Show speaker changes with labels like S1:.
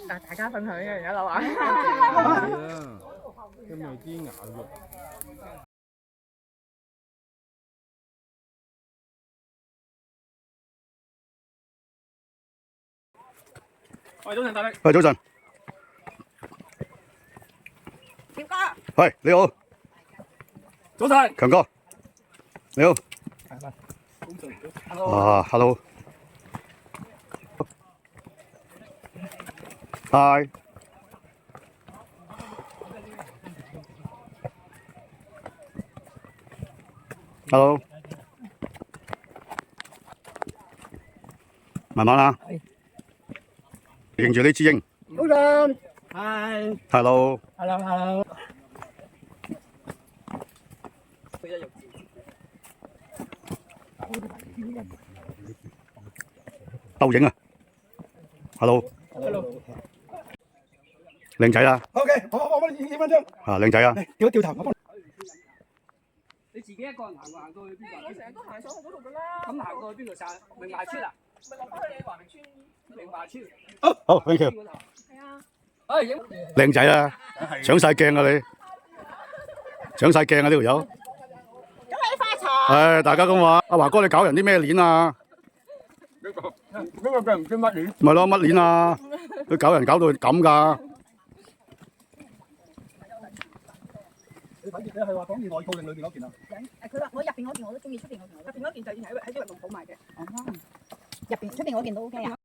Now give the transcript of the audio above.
S1: 大家分享一樣嘢啦嘛。
S2: 係啊，因為啲牙肉。喂，早晨，大力。
S3: 喂，早晨。
S1: 點哥。
S3: 喂，你好。
S2: 早晨。
S3: 強哥，你好。啊，hello。Hi。Hello。慢慢啦。認住呢支鷹。
S4: 早晨。
S2: Hi。
S3: Hello。
S4: Hello。
S3: 鬥影啊 ！Hello。靚仔啊！
S4: OK，我幫你影翻張。
S3: 啊，靚仔啊！
S4: 掉一掉頭，我幫你。
S5: 你自己一個人行到去邊度？
S1: 我成日都行上去嗰度噶啦。
S5: 咁行到去邊度曬？明華村啊？
S1: 咪落翻去華明村。
S5: 明華村。
S3: 好 ，thank you。
S1: 係啊。
S5: 哎，影
S3: 靚仔啊！搶晒鏡啊你！搶晒鏡啊呢條友！
S1: 恭喜發財！
S3: 唉，大家咁話，阿華哥你搞人啲咩鏈啊？
S4: 呢個嘅唔知乜鏈。
S3: 咪咯，乜鏈啊？佢搞人搞到咁㗎？
S4: 你睇住，你係話講件外套定裏邊嗰件啊？
S6: 佢話我入邊嗰件我都中意，出邊嗰件入邊嗰件就喺啲運動鋪賣嘅。哦，入邊出邊嗰件都 OK 啊。